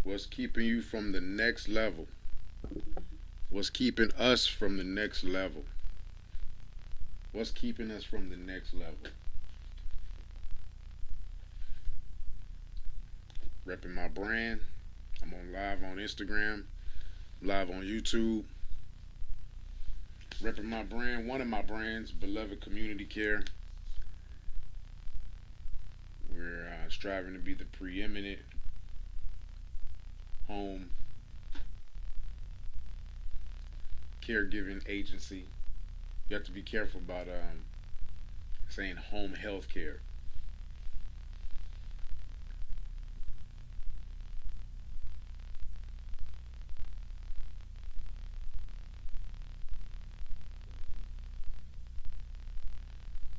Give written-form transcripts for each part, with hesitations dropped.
What's keeping you from the next level? What's keeping us from the next level? What's keeping us from the next level? Repping my brand. I'm on live on Instagram, live on YouTube. Repping my brand, one of my brands, Beloved Community Care. We're striving to be the preeminent home caregiving agency. You have to be careful about saying home health care.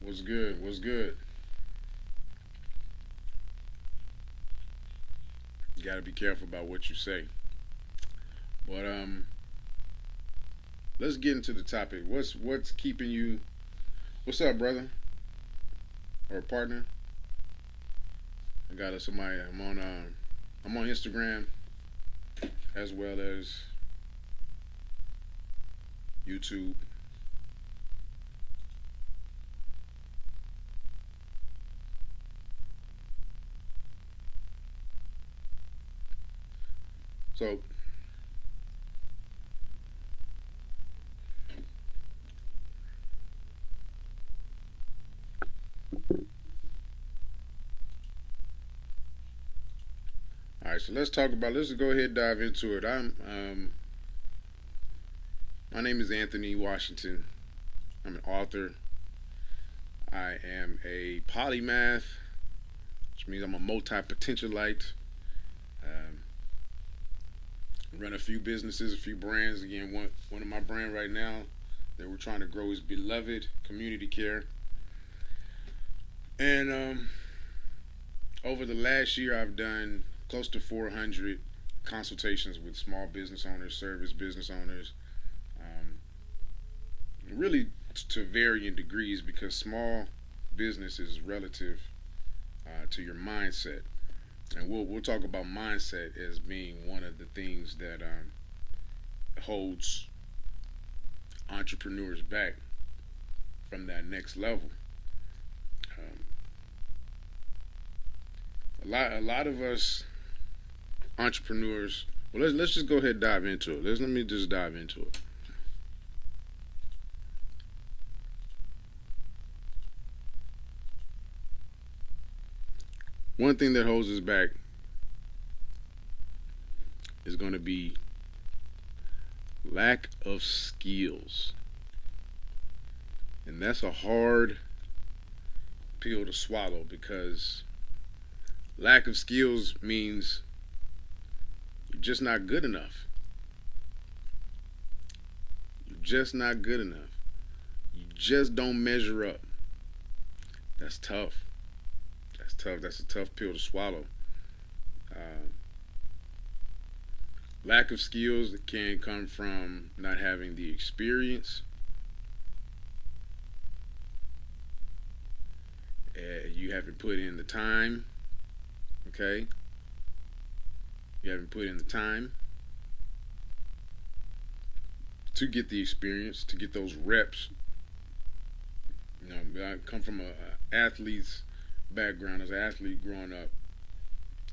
What's good? What's good? You got to be careful about what you say. But let's get into the topic. What's keeping you? What's up, brother or partner? I got somebody. I'm on Instagram as well as YouTube. So all right, so let's talk about. Let's go ahead and dive into it. My name is Anthony Washington. I'm an author. I am a polymath, which means I'm a multi-potentialite. Um, Run a few businesses, a few brands. Again, one of my brand right now that we're trying to grow is Beloved Community Care. And over the last year, I've done close to 400 consultations with small business owners, service business owners, um, really to varying degrees because small business is relative to your mindset. And we'll talk about mindset as being one of the things that holds entrepreneurs back from that next level. Um, a lot of us entrepreneurs. Well, let's just go ahead and dive into it. Let me just dive into it. One thing that holds us back is going to be lack of skills, and that's a hard pill to swallow because lack of skills means you're just not good enough. You're just not good enough. You just don't measure up. That's tough. That's tough. That's a tough pill to swallow. Uh, Lack of skills can come from not having the experience. You haven't put in the time. Okay, you haven't put in the time to get the experience, to get those reps. You know, I come from a athlete's background as an athlete growing up,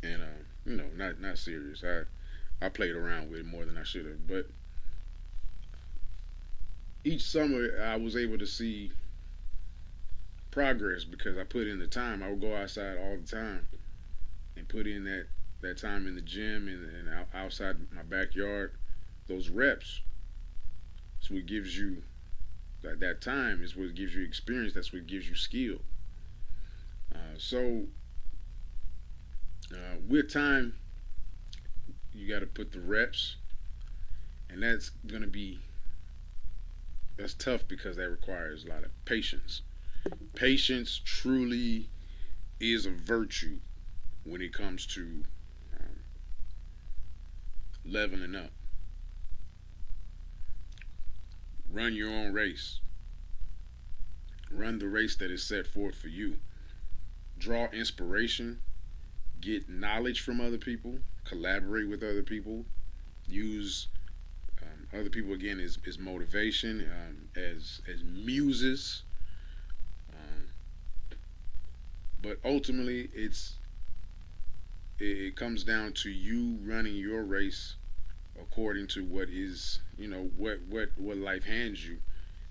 and not serious. I played around with it more than I should have, but each summer I was able to see progress because I put in the time. I would go outside all the time and put in that time in the gym and outside my backyard. Those reps. So it gives you that time is what gives you experience. That's what gives you skill. So with time, you got to put the reps, and that's tough because that requires a lot of patience. Patience truly is a virtue when it comes to um, leveling up. Run your own race. Run the race that is set forth for you. Draw inspiration. get knowledge from other people, collaborate with other people, use other people again as motivation, as muses, um, but ultimately it comes down to you running your race according to what is what life hands you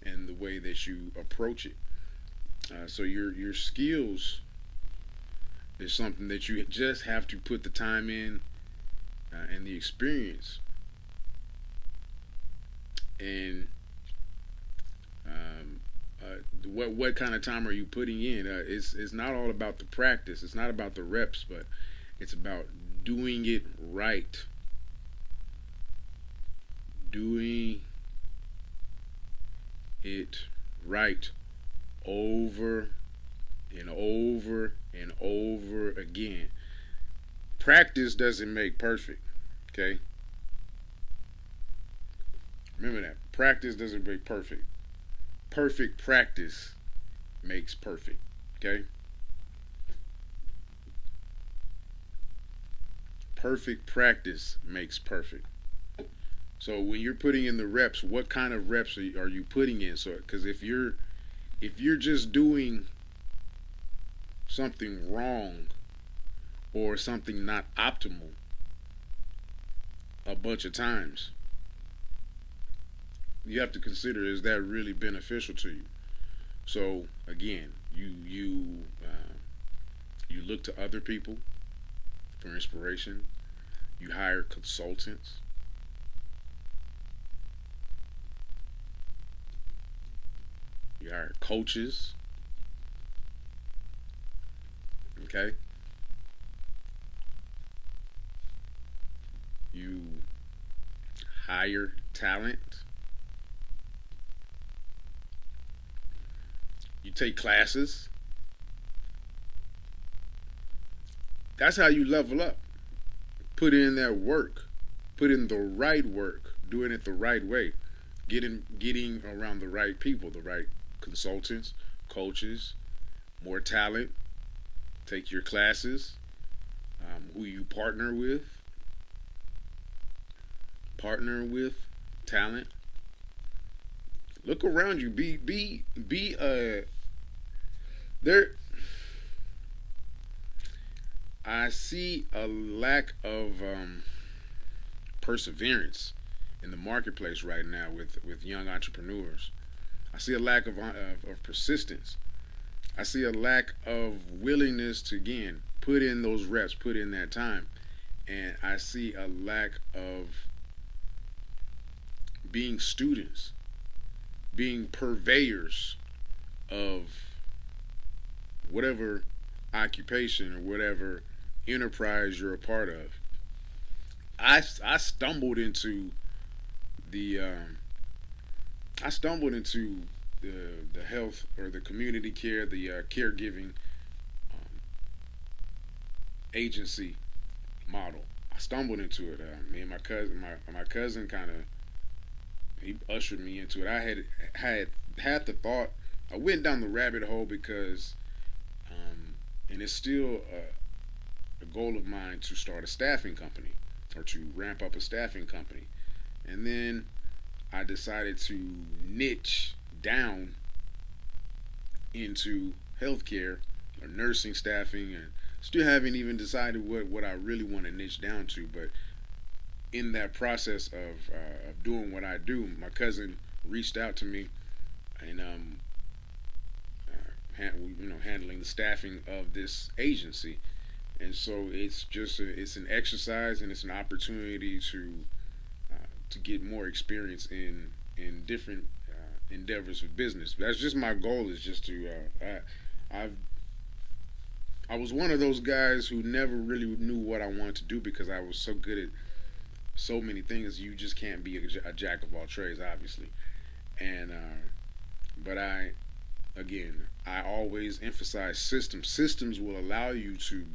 and the way that you approach it. So your skills is something that you just have to put the time in and the experience. And um, what kind of time are you putting in? It's not all about the practice. It's not about the reps, but it's about doing it right, doing it right over and over and over again. Practice doesn't make perfect. Okay, remember that. Practice doesn't make perfect. Perfect practice makes perfect. Okay, perfect practice makes perfect. So when you're putting in the reps, what kind of reps are you putting in? So because if you're just doing something wrong or something not optimal a bunch of times, you have to consider, is that really beneficial to you? So again, you look to other people for inspiration. You hire consultants. You hire coaches. Okay. You hire talent. You take classes. That's how you level up. Put in that work. Put in the right work. Doing it the right way. Getting around the right people, the right consultants, coaches, more talent. Take your classes. Who you partner with talent. Look around you. Be there. I see a lack of perseverance in the marketplace right now with young entrepreneurs. I see a lack of persistence. I see a lack of willingness to again put in those reps, put in that time, and I see a lack of being students, being purveyors of whatever occupation or whatever enterprise you're a part of. I stumbled into the I stumbled into the health or the community care, the caregiving um, agency model. I stumbled into it. Me and my cousin kind of he ushered me into it. I had the thought. I went down the rabbit hole because, and it's still a goal of mine to start a staffing company or to ramp up a staffing company. And then I decided to niche down into healthcare or nursing staffing, and still haven't even decided what I really want to niche down to. But in that process of doing what I do, my cousin reached out to me and handling the staffing of this agency, and so it's just it's an exercise and it's an opportunity to get more experience in different endeavors of business. That's just my goal. Is just to I was one of those guys who never really knew what I wanted to do because I was so good at so many things. You just can't be a jack of all trades, obviously. And but I always emphasize systems. Systems will allow you to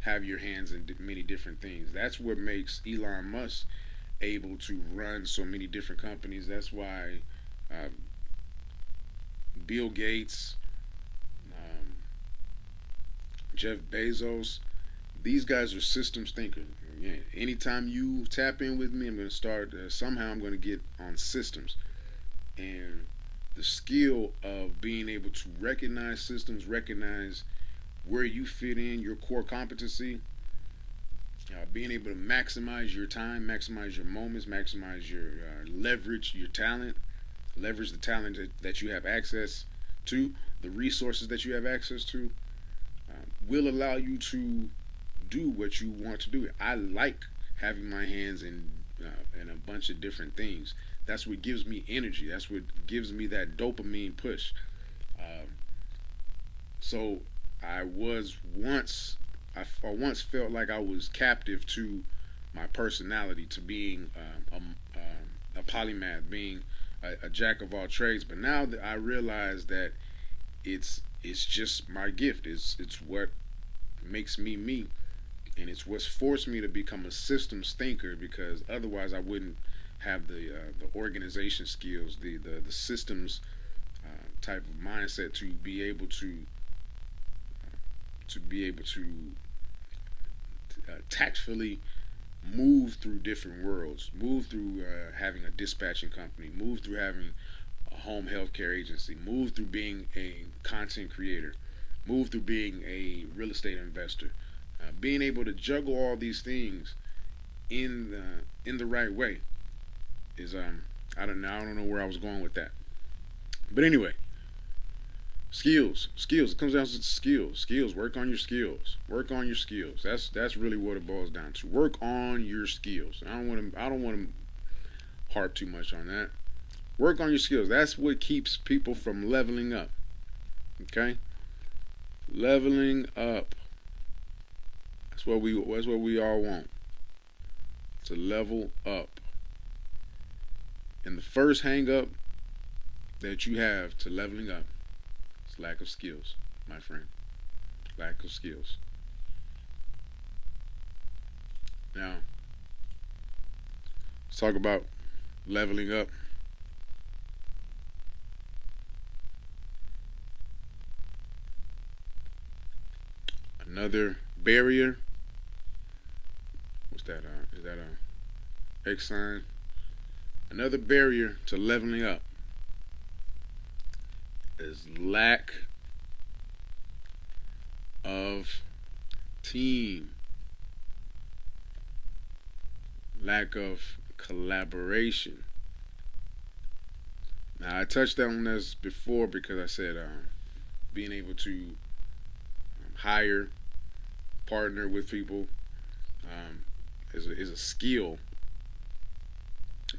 have your hands in many different things. That's what makes Elon Musk able to run so many different companies. That's why uh, Bill Gates, um, Jeff Bezos, These guys are systems thinkers. Yeah, anytime you tap in with me, I'm going to start, somehow I'm going to get on systems. And the skill of being able to recognize systems, recognize where you fit in, your core competency, being able to maximize your time, maximize your moments, maximize your leverage, your talent, leverage the talent that you have access to, the resources that you have access to, will allow you to do what you want to do. I like having my hands in a bunch of different things. That's what gives me energy. That's what gives me that dopamine push. Um, so I was once I once felt like I was captive to my personality, to being a polymath, being a jack of all trades. But now that I realize that it's just my gift. It's what makes me me, and it's what's forced me to become a systems thinker. Because otherwise, I wouldn't have the organization skills, the systems type of mindset to be able to tactfully move through different worlds, move through having a dispatching company, move through having a home healthcare agency, move through being a content creator, move through being a real estate investor, being able to juggle all these things in the right way is I don't know where I was going with that, but anyway, skills. It comes down to skills. Work on your skills. Work on your skills. That's really what it boils down to. Work on your skills. I don't want to harp too much on that. Work on your skills. That's what keeps people from leveling up. Okay, leveling up. That's what we all want, to level up. And the first hang up that you have to leveling up is lack of skills, my friend. Lack of skills. Now, let's talk about leveling up. Another barrier. What's that? Is that a X sign? Another barrier to leveling up is lack of team, lack of collaboration. Now, I touched on this before because I said being able to hire, partner with people is a skill.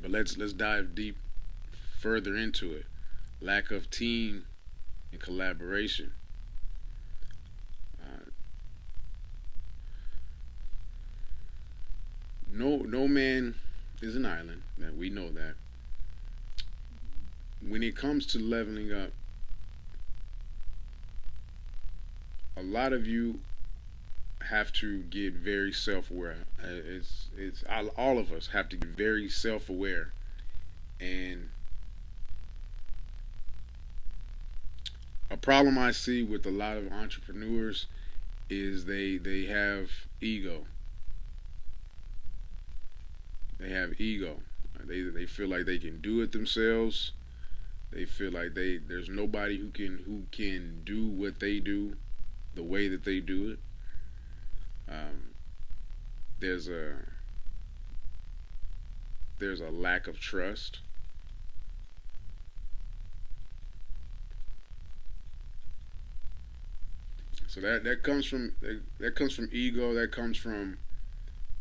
But let's dive deep further into it. Lack of team and collaboration. Uh, no man is an island. That we know that. When it comes to leveling up, a lot of you have to get very self-aware. It's all of us have to get very self-aware, and a problem I see with a lot of entrepreneurs is they have ego. They have ego. They feel like they can do it themselves. They feel like there's nobody who can do what they do the way that they do it. Um, there's a there's a lack of trust. So that comes from ego. That comes from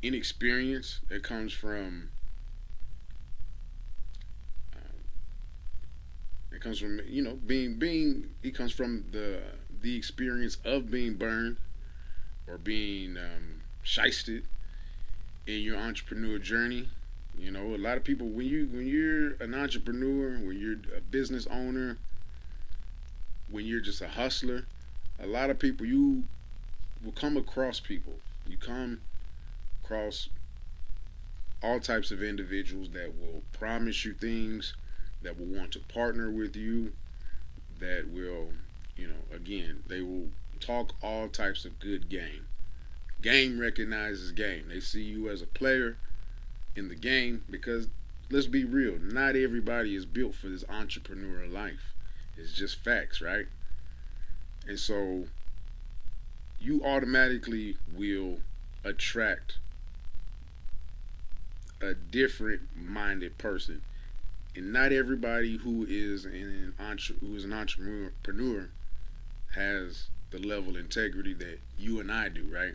inexperience. That comes from uh, it comes from being. It comes from the experience of being burned or being shysted in your entrepreneur journey. A lot of people, when you're an entrepreneur, when you're a business owner, when you're just a hustler, a lot of people, you will come across people. You come across all types of individuals that will promise you things, that will want to partner with you, that will, again, they will talk all types of good game. Game recognizes game. They see you as a player in the game because let's be real, not everybody is built for this entrepreneurial life. It's just facts, right? And so you automatically will attract a different minded person. And not everybody who is an entrepreneur has the level of integrity that you and I do, right?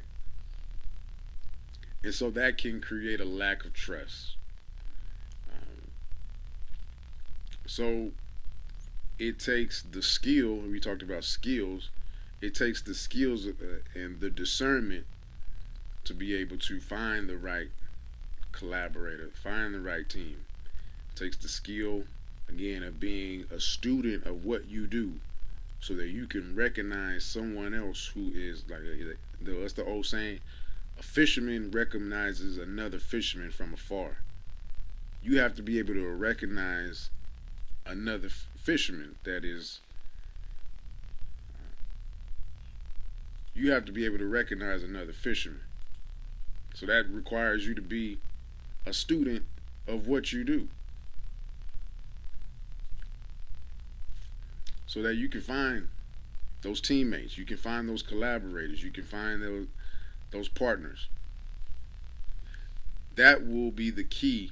And so that can create a lack of trust. Um, so it takes the skill. We talked about skills. It takes the skills and the discernment to be able to find the right collaborator, find the right team. It takes the skill again of being a student of what you do, so that you can recognize someone else who is like that's the old saying: a fisherman recognizes another fisherman from afar. You have to be able to recognize another fisherman that is. You have to be able to recognize another fisherman. So that requires you to be a student of what you do, so that you can find those teammates, you can find those collaborators, you can find those partners. That will be the key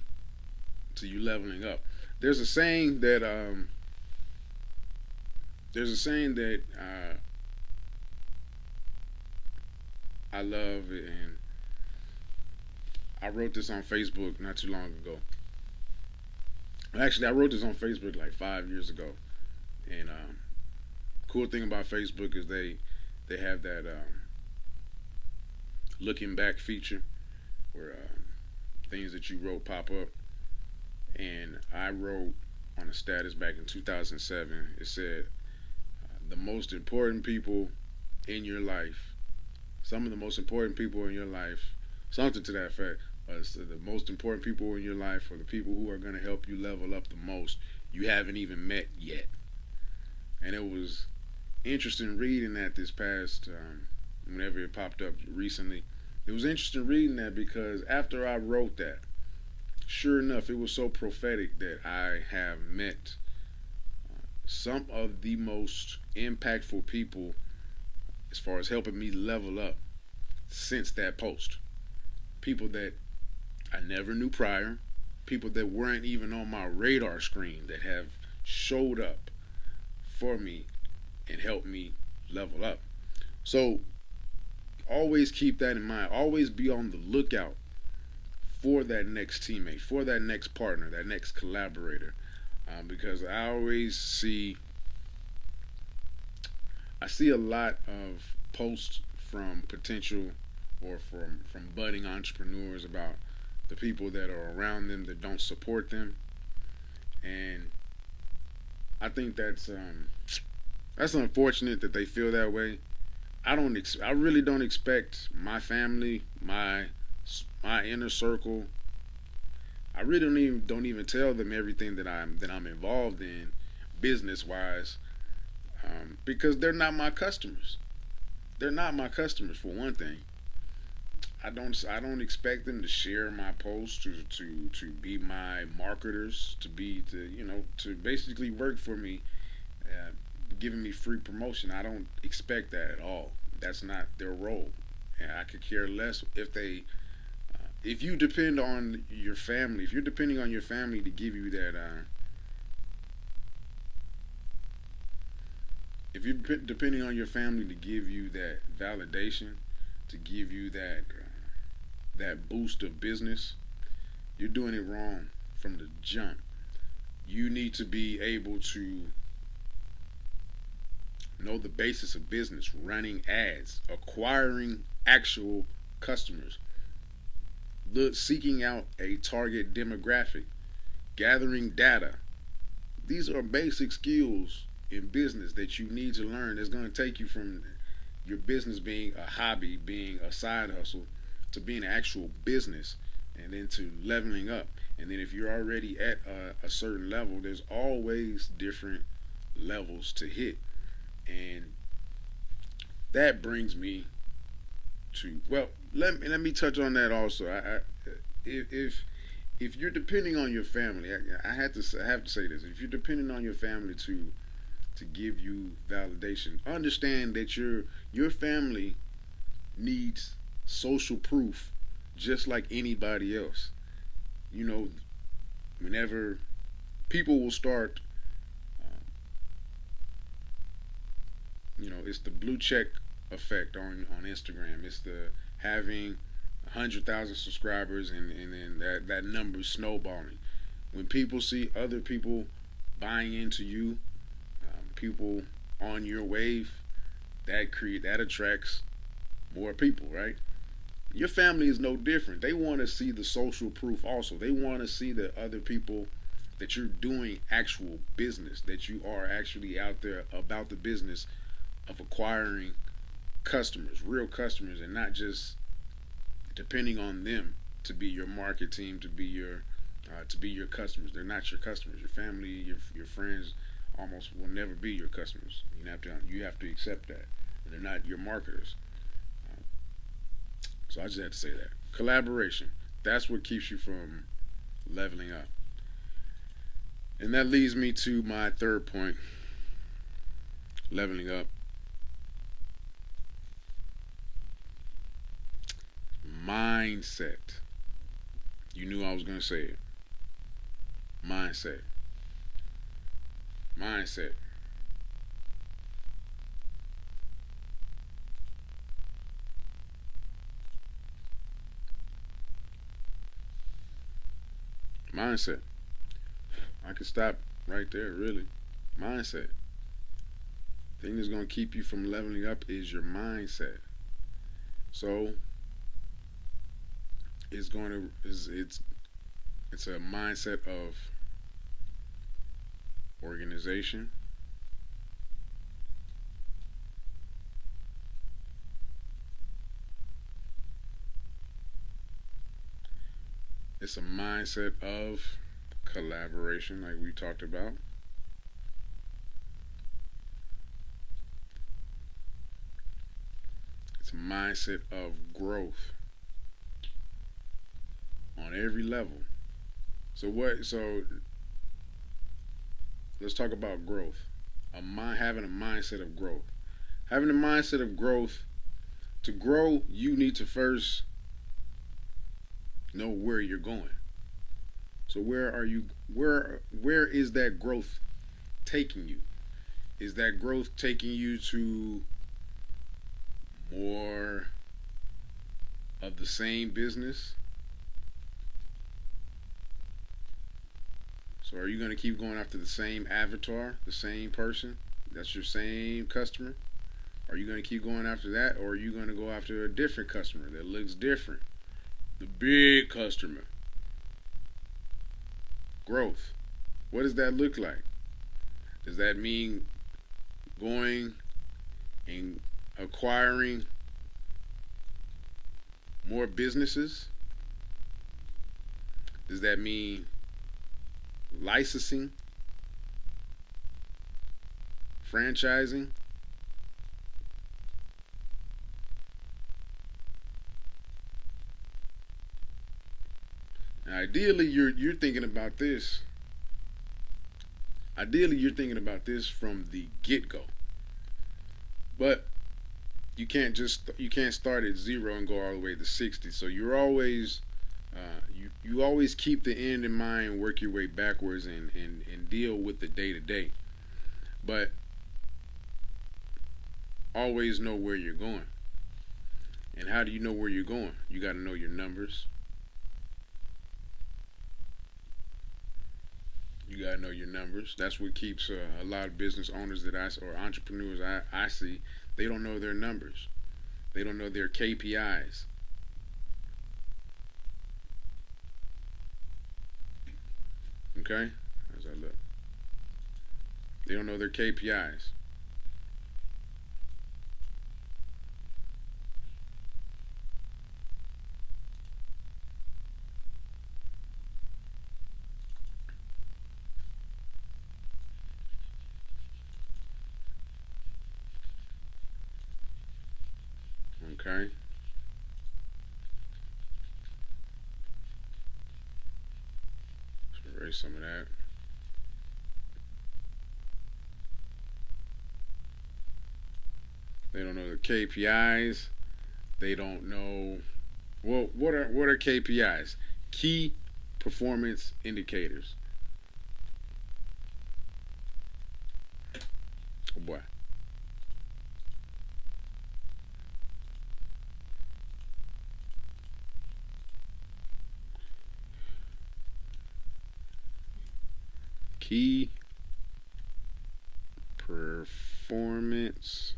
to you leveling up. There's a saying that I love, and I wrote this on Facebook not too long ago. Actually, I wrote this on Facebook like 5 years ago, and cool thing about Facebook is they have that looking back feature where things that you wrote pop up. And I wrote on a status back in 2007. It said the most important people in your life, some of the most important people in your life, something to that effect. The most important people in your life are the people who are going to help you level up the most you haven't even met yet. And it was interesting reading that this past, whenever it popped up recently. It was interesting reading that because after I wrote that, sure enough, it was so prophetic that I have met some of the most impactful people as far as helping me level up since that post. People that I never knew prior, people that weren't even on my radar screen that have showed up for me and helped me level up. So always keep that in mind. Always be on the lookout for that next teammate, for that next partner, that next collaborator. Because I see a lot of posts from potential or from budding entrepreneurs about the people that are around them that don't support them, and I think that's unfortunate that they feel that way. I really don't expect my family, my inner circle. I really don't even tell them everything that I'm involved in, business wise, because they're not my customers. They're not my customers for one thing. I don't expect them to share my posts, to be my marketers, to basically work for me, uh, giving me free promotion. I don't expect that at all. That's not their role, and I could care less if you depend on your family. If you're depending on your family to give you that, if you're depending on your family to give you that validation, to give you that boost of business, you're doing it wrong from the jump. You need to be able to know the basis of business, running ads, acquiring actual customers, seeking out a target demographic, gathering data. These are basic skills in business that you need to learn. That's going to take you from your business being a hobby, being a side hustle, to being an actual business, and then to leveling up. And then if you're already at a certain level, there's always different levels to hit. And that brings me well, let me touch on that also. If if you're depending on your family, I have to say this. If you're depending on your family to give you validation, understand that your family needs social proof just like anybody else. You know, whenever people will start, um, it's the blue check effect on Instagram. It's the having 100,000 subscribers and then that number snowballing. When people see other people buying into you, people on your wave, that attracts more people, right? Your family is no different. They want to see the social proof also. They want to see that other people that you're doing actual business, that you are actually out there about the business of acquiring customers, real customers, and not just depending on them to be your market team, to be your customers. They're not your customers. Your family, your friends, almost will never be your customers. You have to accept that. And they're not your marketers. Uh, so I just had to say that collaboration. That's what keeps you from leveling up. And that leads me to my third point: leveling up. Mindset. You knew I was going to say it. Mindset. Mindset. Mindset. I could stop right there, really. Mindset. The thing that's going to keep you from leveling up is your mindset. So it's going to is it's a mindset of organization. It's a mindset of collaboration, like we talked about. It's a mindset of growth on every level. So let's talk about growth. Having a mindset of growth. Having a mindset of growth. To grow, you need to first know where you're going. So where are you? Where is that growth taking you? Is that growth taking you to more of the same business? So are you going to keep going after the same avatar, the same person? That's your same customer? Are you going to keep going after that, or are you going to go after a different customer that looks different? The big customer. Growth. What does that look like? Does that mean going and acquiring more businesses? Does that mean licensing, franchising? And ideally, you're thinking about this. Ideally, you're thinking about this from the get go. But you can't start at zero and go all the way to 60. So you're always you always keep the end in mind, work your way backwards, and deal with the day to day. But always know where you're going. And how do you know where you're going? You got to know your numbers. You got to know your numbers. That's what keeps a lot of business owners or entrepreneurs I see. They don't know their numbers. They don't know their KPIs. Okay, as I look, they don't know their KPIs. Okay, erase some of that. They don't know the KPIs. They don't know. Well, what are KPIs? Key performance indicators. Oh boy. Key performance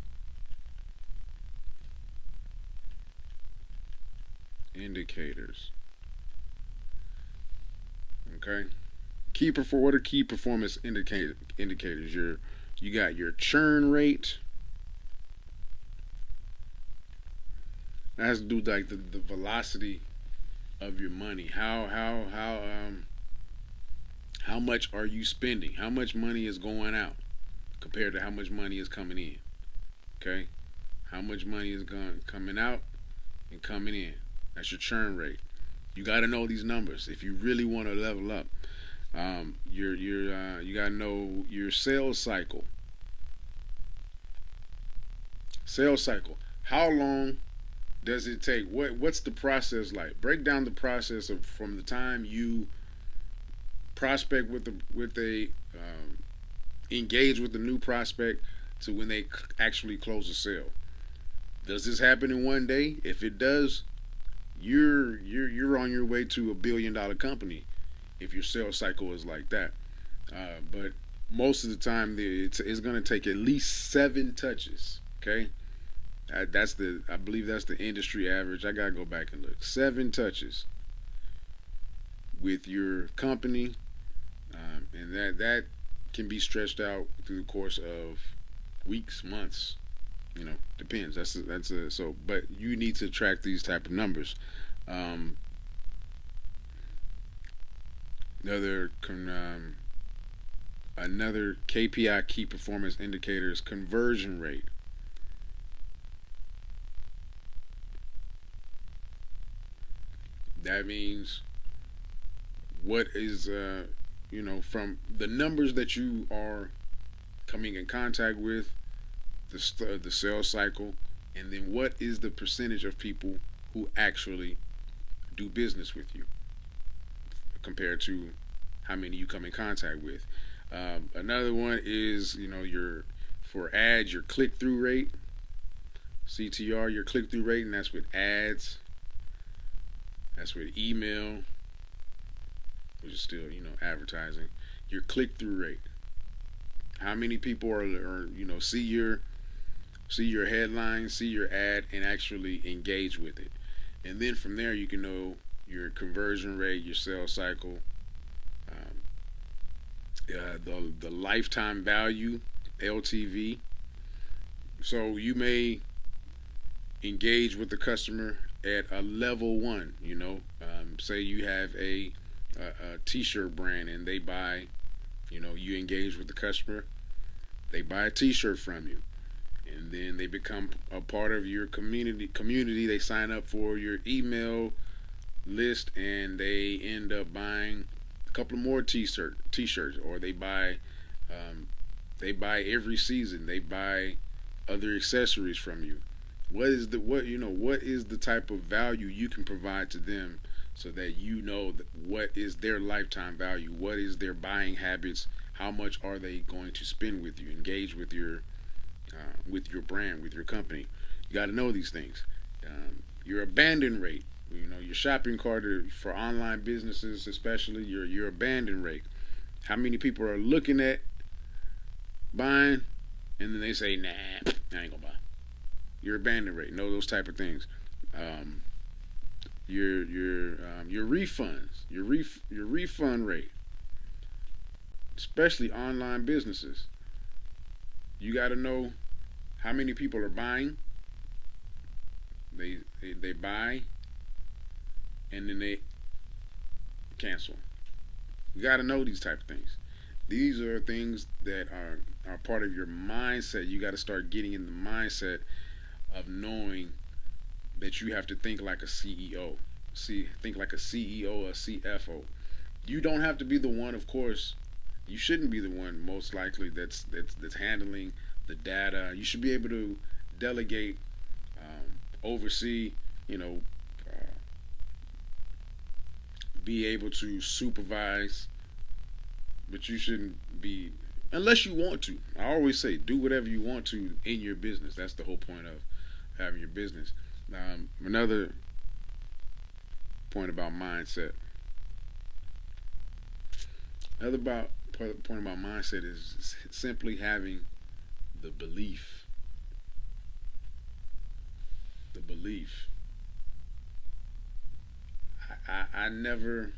indicators. Okay. What are key performance indicators? You got your churn rate. That has to do with like the velocity of your money. How much are you spending? How much money is going out compared to how much money is coming in? Okay. How much money is coming out and coming in? That's your churn rate. You got to know these numbers if you really want to level up. You got to know your sales cycle. Sales cycle. How long does it take? What's the process like? Break down the process of from the time you prospect with a engage with the new prospect to when they actually close a sale. Does this happen in one day? If it does, you're on your way to $1 billion company if your sales cycle is like that. But most of the time, it's going to take at least 7 touches. Okay, I believe that's the industry average. I gotta go back and look. 7 touches with your company, and that can be stretched out through the course of weeks, months. Depends. So. But you need to track these type of numbers. Um, another another KPI, key performance indicator, is conversion rate. That means what is from the numbers that you are coming in contact with, the sales cycle, and then what is the percentage of people who actually do business with you compared to how many you come in contact with. Another one is your for ads, your click through rate, CTR, your click through rate, and that's with ads. That's with email, which is still advertising. Your click through rate. How many people are see your headline, see your ad, and actually engage with it. And then from there, you can know your conversion rate, your sales cycle, um, the lifetime value, LTV. So you may engage with the customer at a level one. Say you have a T-shirt brand and they buy. You engage with the customer, they buy a T-shirt from you, and then they become a part of your community. They sign up for your email list, and they end up buying a couple more t-shirts, or they buy every season. They buy other accessories from you. What is the type of value you can provide to them, so that what is their lifetime value, what is their buying habits, how much are they going to spend with you, engage with your brand, with your company. You got to know these things. Your abandon rate, your shopping cart, for online businesses especially, your abandon rate. How many people are looking at buying, and then they say, nah, I ain't gonna buy. Your abandon rate. Know those type of things. Um, your refunds, your refund rate, especially online businesses. You got to know how many people are buying. They buy, and then they cancel. You got to know these type of things. These are things that are part of your mindset. You got to start getting in the mindset of knowing that you have to think like a CEO. Think like a CEO, a CFO. You don't have to be the one, of course. You shouldn't be the one, most likely, that's handling the data. You should be able to delegate, oversee, you know, uh, be able to supervise, but you shouldn't be, unless you want to. I always say, do whatever you want to in your business. That's the whole point of having your business. Another point about mindset. Another point about mindset is simply having the belief. The belief. I never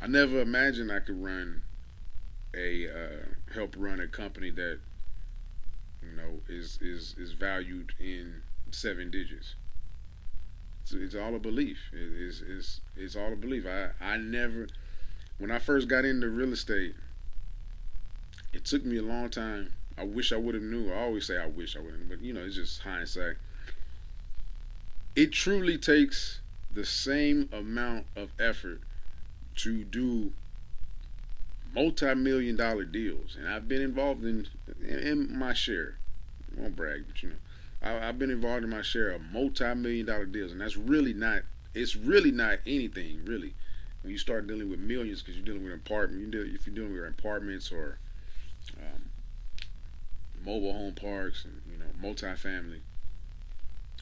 imagined I could help run a company that is valued in 7 digits. It's all a belief. It's all a belief. I never, when I first got into real estate, it took me a long time. I wish I would have knew. I always say I wish I would have, but it's just hindsight. It truly takes the same amount of effort to do multi-million dollar deals, and I've been involved in my share. I won't brag, but I've been involved in my share of multi-million dollar deals, and that's really not. It's really not anything really when you start dealing with millions, because you're dealing with if you're dealing with apartments or um, mobile home parks and multifamily.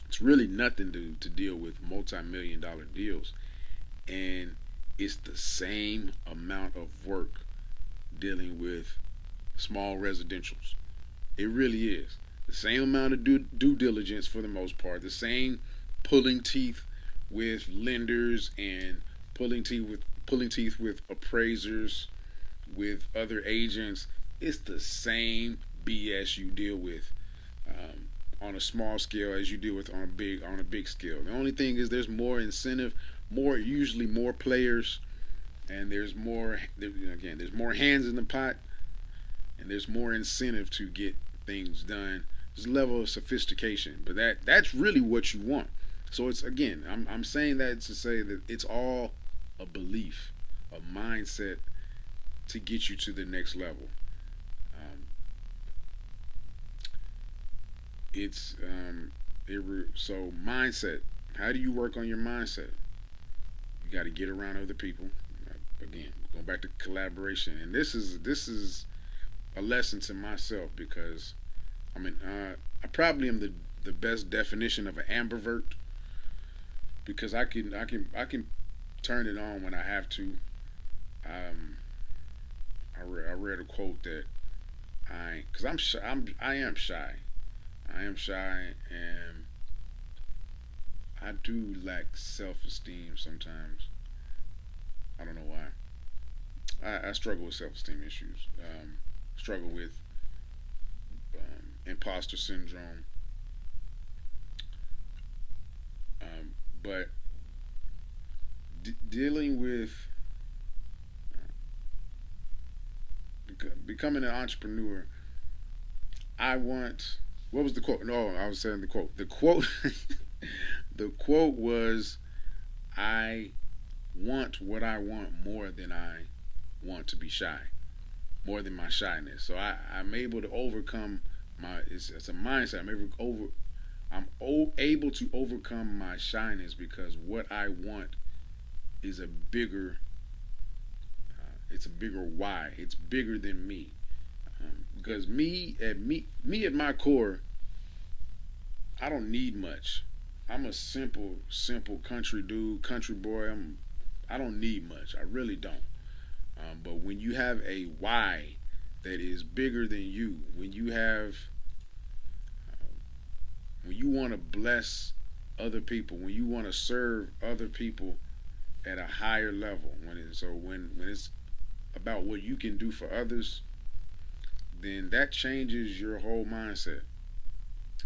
It's really nothing to deal with multi-million dollar deals, and it's the same amount of work dealing with small residentials. It really is the same amount of due diligence for the most part. The same pulling teeth with lenders and pulling teeth with appraisers, with other agents. It's the same BS you deal with on a small scale as you deal with on a big scale. The only thing is there's more incentive, usually more players, and there's more hands in the pot, and there's more incentive to get things done. There's a level of sophistication, but that's really what you want. So it's, again, I'm saying that to say that it's all a belief, a mindset to get you to the next level. Um, it's so mindset. How do you work on your mindset? You got to get around other people. Again, going back to collaboration, and this is a lesson to myself, because I probably am the best definition of an ambivert, because I can turn it on when I have to. Um, I read a quote that because I'm shy, I am shy. I am shy, and I do lack self-esteem sometimes. I don't know why. I struggle with self-esteem issues. Struggle with imposter syndrome. But dealing with becoming an entrepreneur, I want. What was the quote? No, I was saying the quote. The quote. The quote was, "I want what I want more than I want to be shy, more than my shyness." So I'm able to overcome it's a mindset. I'm able to overcome my shyness, because what I want is a bigger it's a bigger why. It's bigger than me. Because me at my core, I don't need much. I'm a simple country dude, country boy. I don't need much. I really don't. But when you have a why that is bigger than you, when you want to bless other people, when you want to serve other people at a higher level, when it's about what you can do for others, then that changes your whole mindset.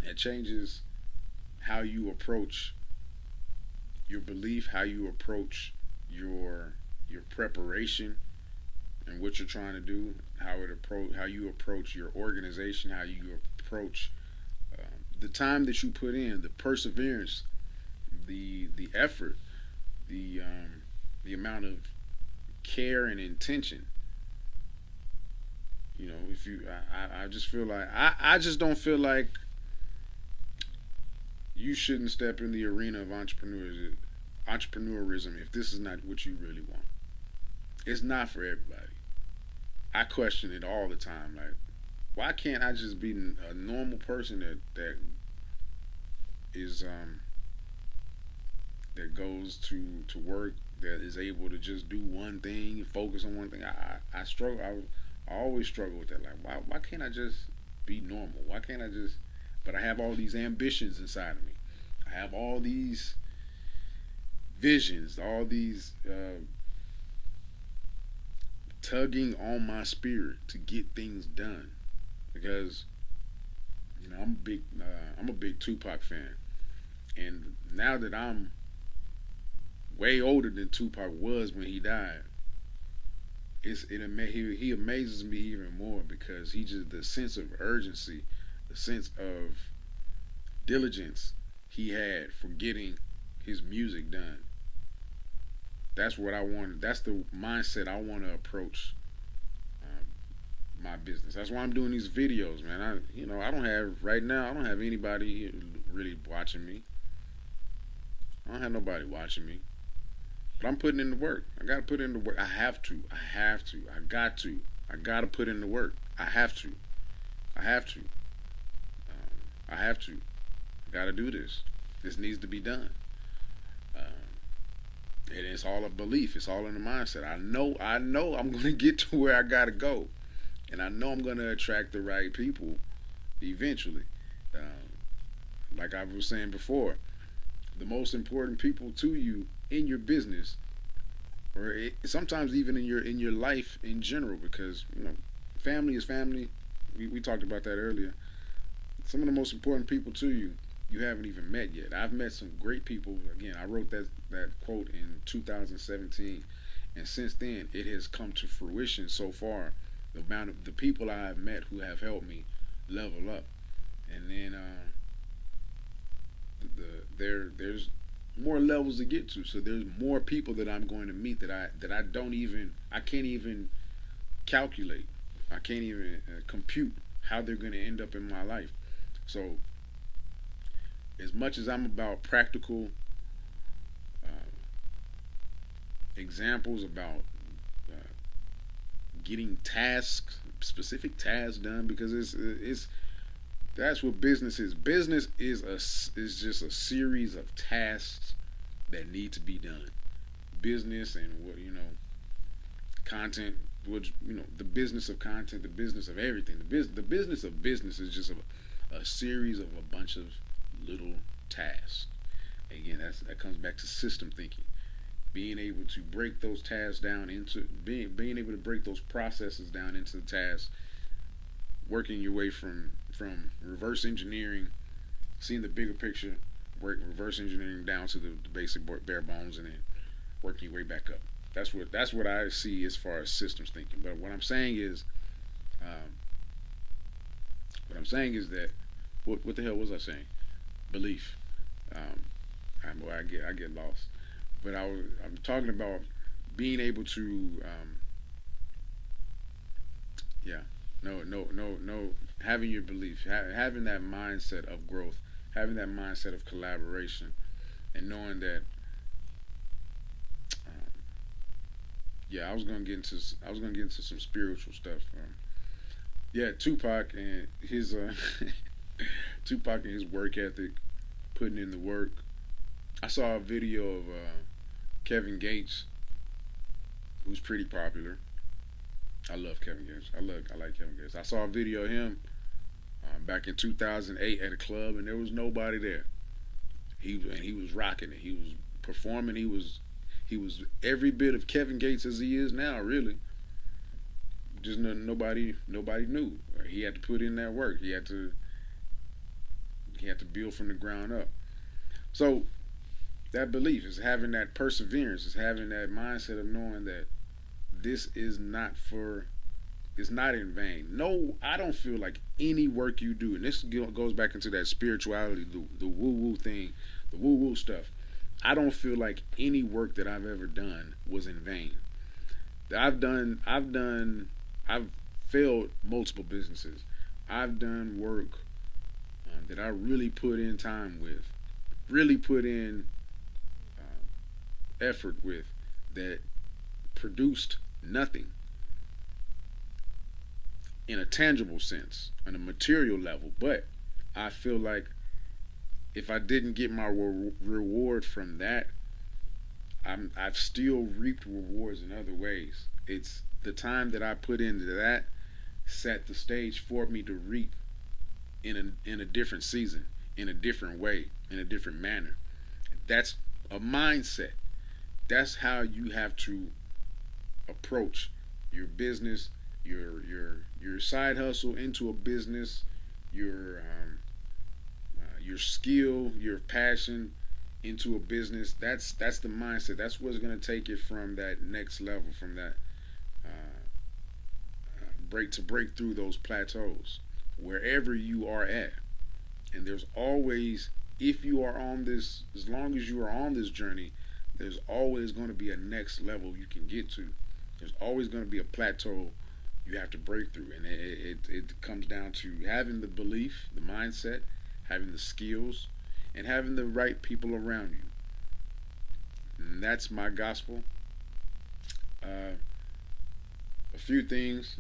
It changes how you approach your belief, how you approach your preparation and what you're trying to do, how you approach your organization, how you approach the time that you put in, the perseverance, the effort, the amount of care and intention. You know, if you, I just feel like I just don't feel like you shouldn't step in the arena of entrepreneurism if this is not what you really want. It's not for everybody. I question it all the time. Like, why can't I just be a normal person that is that goes to work, that is able to just do one thing, focus on one thing. I struggle. I always struggle with that. Like, why can't I just be normal? Why can't I just? But I have all these ambitions inside of me. I have all these visions, all these tugging on my spirit to get things done. Because I'm a big Tupac fan, and now that I'm way older than Tupac was when he died, he amazes me even more because he just the sense of urgency, the sense of diligence he had for getting his music done. That's what I want. That's the mindset I want to approach my business. That's why I'm doing these videos, man. I don't have right now. I don't have anybody really watching me. I don't have nobody watching me. But I'm putting in the work. I gotta put in the work. I have to. I have to. I got to. I gotta put in the work. I have to. I have to. I have to. I gotta do this. This needs to be done. And it's all a belief. It's all in the mindset. I know I'm gonna get to where I gotta go, and I know I'm gonna attract the right people eventually. Like I was saying before, the most important people to you in your business, or sometimes even in your life in general, because family is family. We talked about that earlier. Some of the most important people to you, you haven't even met yet. I've met some great people. Again, I wrote that quote in 2017, and since then it has come to fruition so far. The amount of the people I have met who have helped me level up, and then there's more levels to get to. So there's more people that I'm going to meet that I can't even calculate. I can't even compute how they're going to end up in my life. So as much as I'm about practical examples about uh, getting specific tasks done, because it's that's what business is. Business is just a series of tasks that need to be done. Business and what content, which the business of content, the business of everything. The business of business is just a series of a bunch of little tasks. Again, that comes back to system thinking. Being able to break those tasks down into being able to break those processes down into the tasks, working your way from reverse engineering, seeing the bigger picture, reverse engineering down to the basic bare bones, and then working your way back up. That's what I see as far as systems thinking. But um, what I'm saying is that what the hell was I saying? Belief. Um, I get lost. But I'm talking about being able to yeah, no, having your belief, having that mindset of growth, having that mindset of collaboration, and knowing that um, yeah, I was gonna get into some spiritual stuff. Yeah, Tupac and his Tupac and his work ethic, putting in the work. I saw a video of Kevin Gates, who's pretty popular. I love Kevin Gates. I like Kevin Gates. I saw a video of him back in 2008 at a club, and there was nobody there. He was rocking it. He was performing. He was every bit of Kevin Gates as he is now. Really, just nobody knew. He had to put in that work. He had to build from the ground up. So that belief is having that perseverance, is having that mindset of knowing that this is not for it's not in vain. No, I don't feel like any work you do, and this goes back into that spirituality, the woo woo thing, the woo woo stuff. I don't feel like any work that I've ever done was in vain. I've failed multiple businesses. I've done work that I really put in time with, really put in effort with, that produced nothing in a tangible sense, on a material level. But I feel like if I didn't get my reward from that, I've still reaped rewards in other ways. It's the time that I put into that set the stage for me to reap in a different season, in a different way, in a different manner. That's a mindset. That's how you have to approach your business, your side hustle into a business, your skill, your passion into a business. That's the mindset. That's what's gonna take it from that next level, from that break through those plateaus, wherever you are at. And there's always, if you are on this, as long as you are on this journey, there's always going to be a next level you can get to. There's always going to be a plateau you have to break through, and it comes down to having the belief, the mindset, having the skills, and having the right people around you. And that's my gospel. Uh, a few things.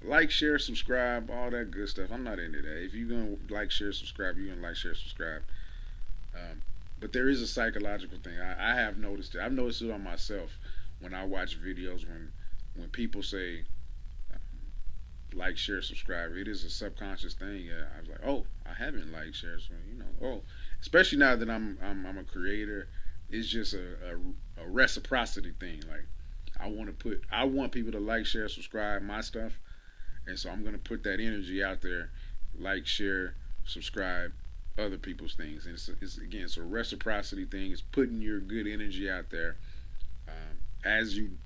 Like, share, subscribe, all that good stuff. I'm not into that. If you're gonna like, share, subscribe, you're gonna like, share, subscribe. Um, but there is a psychological thing. I have noticed it. I've noticed it on myself when I watch videos, when people say like, share, subscribe. It is a subconscious thing. I was like, oh, I haven't liked, share, so oh, especially now that I'm a creator, it's just a reciprocity thing. Like, I want people to like, share, subscribe my stuff, and so I'm gonna put that energy out there, like, share, subscribe other people's things, and it's again, it's a reciprocity thing. It's putting your good energy out there, as you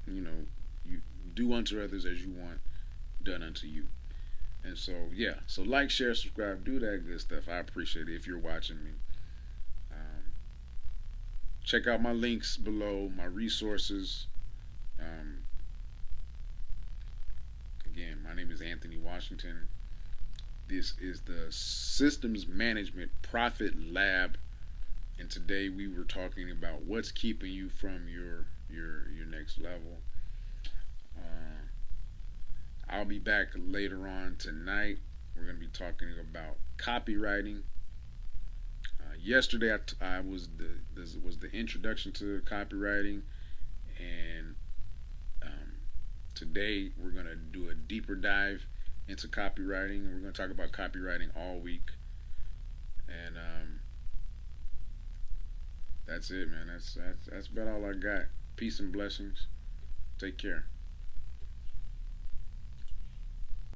do unto others as you want done unto you. And so, yeah, so like, share, subscribe, do that good stuff. I appreciate it if you're watching me. Um, Check out my links below, my resources. Um, Again, my name is Anthony Washington. This is the Systems Management Profit Lab, and today we were talking about what's keeping you from your next level. Uh, I'll be back later on tonight. We're going to be talking about copywriting. Yesterday, I was this was the introduction to copywriting, and um, today we're going to do a deeper dive into copywriting. We're going to talk about copywriting all week, and that's it, man. That's about all I got. Peace and blessings. Take care.